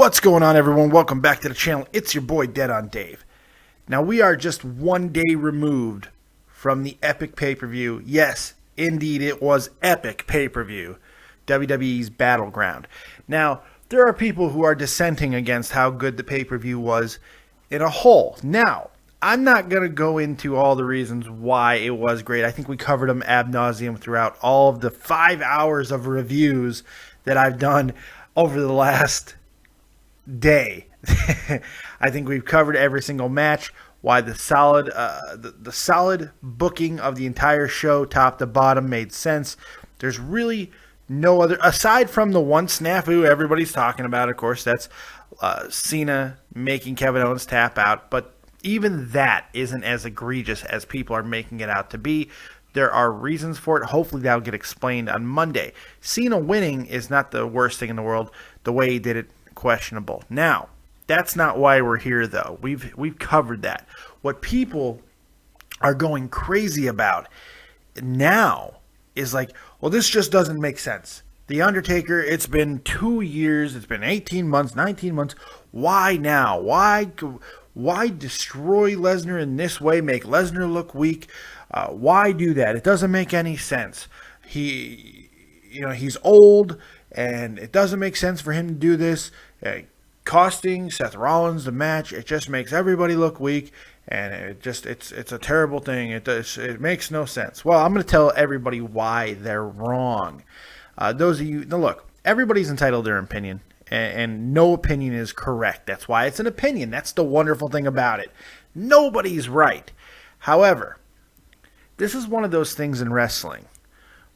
What's going on, everyone? Welcome back to the channel. It's your boy, Dead on Dave. Now, we are just one day removed from the epic pay-per-view. Yes, indeed, it was epic pay-per-view. WWE's Battleground. Now, there are people who are dissenting against how good the pay-per-view was in a whole. Now, I'm not going to go into all the reasons why it was great. I think we covered them ad nauseum throughout all of the 5 hours of reviews that I've done over the last day. I think we've covered every single match, why the solid booking of the entire show, top to bottom, made sense. There's really no other, aside from the one snafu everybody's talking about, of course, that's Cena making Kevin Owens tap out, but even that isn't as egregious as people are making it out to be. There are reasons for it. Hopefully that'll get explained on Monday. Cena winning is not the worst thing in the world. The way he did it, questionable. Now, that's not why we're here, though. We've covered that. What people are going crazy about now is like, well, this just doesn't make sense. The Undertaker, it's been 2 years, it's been 18 months, 19 months. Why now? Why destroy Lesnar in this way, make Lesnar look weak? Why do that? It doesn't make any sense. He's old, and it doesn't make sense for him to do this. Costing Seth Rollins the match, it just makes everybody look weak, and it's a terrible thing. It makes no sense. Well, I'm going to tell everybody why they're wrong. Those of you, now look, everybody's entitled to their opinion, and no opinion is correct. That's why it's an opinion. That's the wonderful thing about it. Nobody's right. However, this is one of those things in wrestling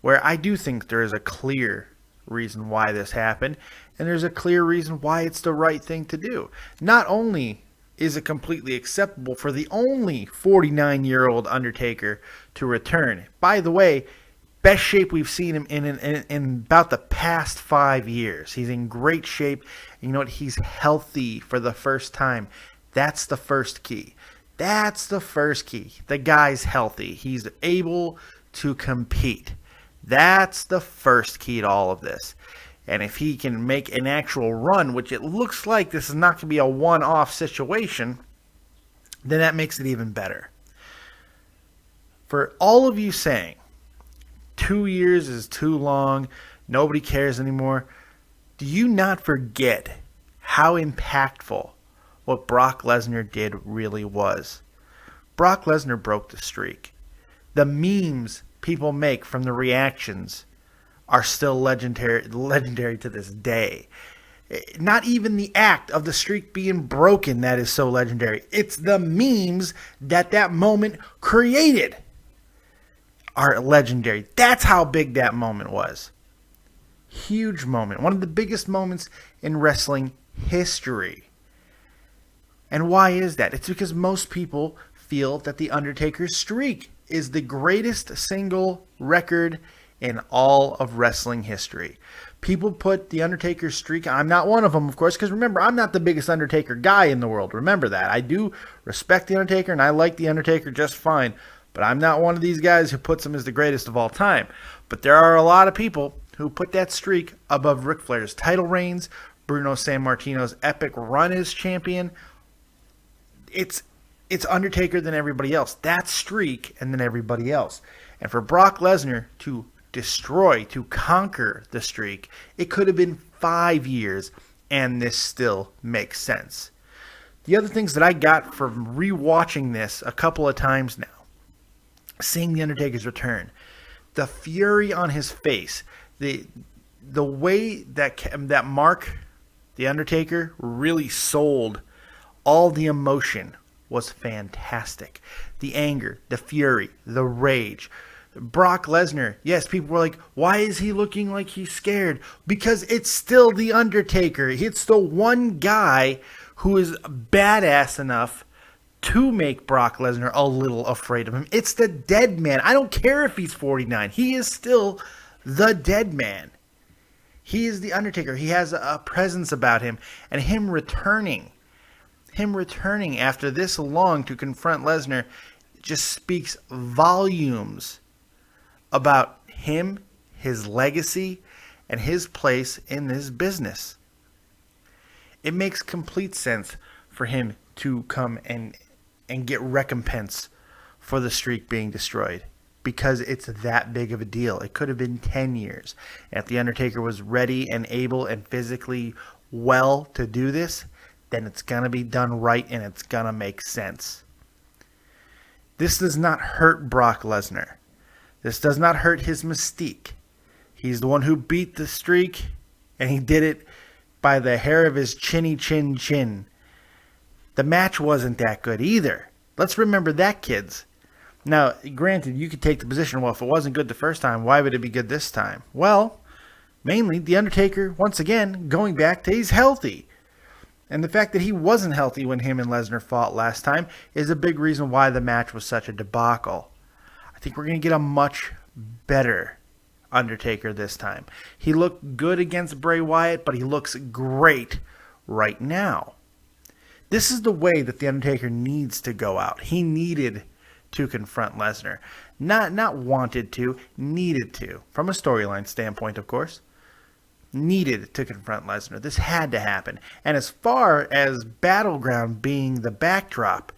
where I do think there is a clear reason why this happened, and there's a clear reason why it's the right thing to do. Not only is it completely acceptable for the only 49-year-old Undertaker to return. By the way, best shape we've seen him in about the past 5 years. He's in great shape. You know what? He's healthy for the first time. That's the first key. That's the first key. The guy's healthy. He's able to compete. That's the first key to all of this. And if he can make an actual run, which it looks like this is not going to be a one-off situation, then that makes it even better. For all of you saying 2 years is too long, nobody cares anymore, do you not forget how impactful what Brock Lesnar did really was? Brock Lesnar broke the streak. The memes people make from the reactions are still legendary to this day. Not even the act of the streak being broken that is so legendary. It's the memes that moment created are legendary. That's how big that moment was. Huge moment. One of the biggest moments in wrestling history. And why is that? It's because most people feel that the Undertaker's streak is the greatest single record in all of wrestling history. People put the Undertaker's streak, I'm not one of them, of course, because remember, I'm not the biggest Undertaker guy in the world. Remember that. I do respect the Undertaker, and I like the Undertaker just fine, but I'm not one of these guys who puts him as the greatest of all time. But there are a lot of people who put that streak above Ric Flair's title reigns, Bruno Sammartino's epic run as champion. It's Undertaker than everybody else. That streak and then everybody else. And for Brock Lesnar to destroy, to conquer the streak, it could have been 5 years, and this still makes sense. The other things that I got from rewatching this a couple of times now, seeing The Undertaker's return, the fury on his face, the way that Mark, The Undertaker, really sold all the emotion was fantastic. The anger, the fury, the rage. Brock Lesnar, yes, people were like, why is he looking like he's scared? Because it's still The Undertaker. It's the one guy who is badass enough to make Brock Lesnar a little afraid of him. It's the dead man. I don't care if he's 49. He is still the dead man. He is The Undertaker. He has a presence about him. And him returning after this long to confront Lesnar just speaks volumes about him, his legacy, and his place in this business. It makes complete sense for him to come and get recompense for the streak being destroyed, because it's that big of a deal. It could have been 10 years. And if The Undertaker was ready and able and physically well to do this, then it's going to be done right and it's going to make sense. This does not hurt Brock Lesnar. This does not hurt his mystique. He's the one who beat the streak, and he did it by the hair of his chinny chin. The match wasn't that good either. Let's remember that, kids. Now, granted, you could take the position, well, if it wasn't good the first time, why would it be good this time? Well, mainly, The Undertaker, once again, going back to he's healthy. And the fact that he wasn't healthy when him and Lesnar fought last time is a big reason why the match was such a debacle. I think we're going to get a much better Undertaker this time. He looked good against Bray Wyatt, but he looks great right now. This is the way that The Undertaker needs to go out. He needed to confront Lesnar. Not wanted to, needed to. From a storyline standpoint, of course. Needed to confront Lesnar. This had to happen. And as far as Battleground being the backdrop,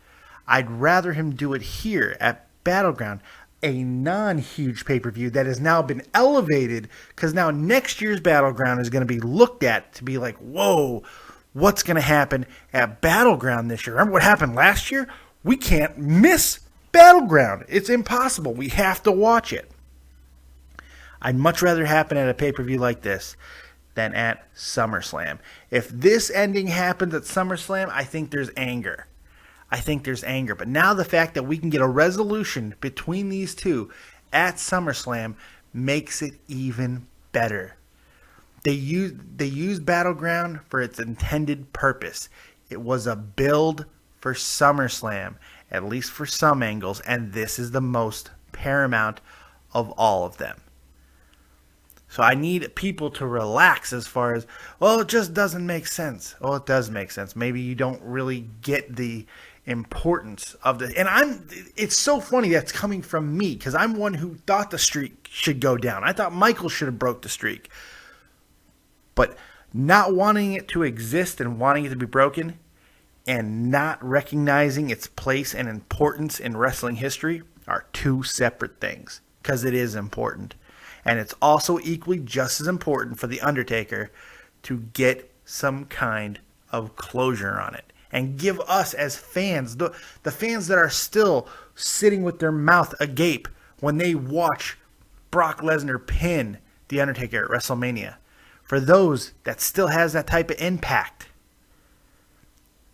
I'd rather him do it here at Battleground, a non-huge pay-per-view that has now been elevated, because now next year's Battleground is going to be looked at to be like, whoa, what's going to happen at Battleground this year? Remember what happened last year? We can't miss Battleground. It's impossible. We have to watch it. I'd much rather happen at a pay-per-view like this than at SummerSlam. If this ending happens at SummerSlam, I think there's anger. But now the fact that we can get a resolution between these two at SummerSlam makes it even better. They used Battleground for its intended purpose. It was a build for SummerSlam, at least for some angles, and this is the most paramount of all of them. So I need people to relax as far as, well, it just doesn't make sense. Well, it does make sense. Maybe you don't really get the importance of the, and it's so funny that's coming from me, because I'm one who thought the streak should go down. I thought Michael should have broke the streak. But not wanting it to exist and wanting it to be broken and not recognizing its place and importance in wrestling history are two separate things, because it is important. And it's also equally just as important for The Undertaker to get some kind of closure on it. And give us as fans, the fans that are still sitting with their mouth agape when they watch Brock Lesnar pin The Undertaker at WrestleMania. For those that still has that type of impact,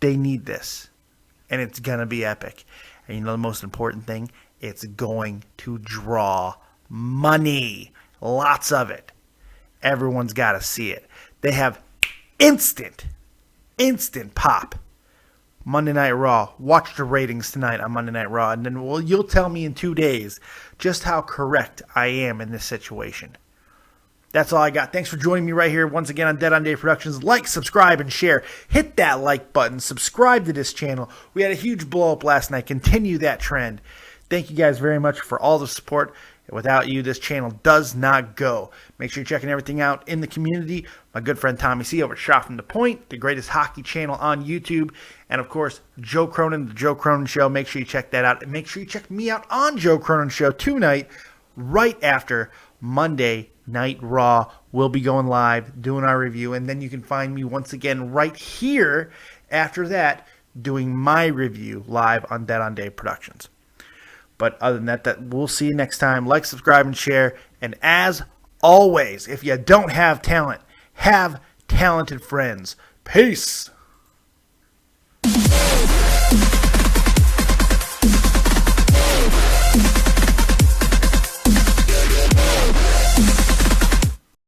they need this. And it's going to be epic. And you know the most important thing? It's going to draw money. Lots of it. Everyone's got to see it. They have instant pop. Monday Night Raw. Watch the ratings tonight on Monday Night Raw. And then you'll tell me in 2 days just how correct I am in this situation. That's all I got. Thanks for joining me right here once again on Dead on Dave Productions. Like, subscribe, and share. Hit that like button. Subscribe to this channel. We had a huge blow up last night. Continue that trend. Thank you guys very much for all the support. Without you, this channel does not go. Make sure you're checking everything out in the community. My good friend Tommy C over at Shot from the Point, the greatest hockey channel on YouTube. And, of course, Joe Cronin, The Joe Cronin Show. Make sure you check that out. And make sure you check me out on Joe Cronin Show tonight, right after Monday Night Raw. We'll be going live, doing our review. And then you can find me once again right here after that, doing my review live on Dead on Dave Productions. But other than that, we'll see you next time. Like, subscribe, and share. And as always, if you don't have talent, have talented friends. Peace.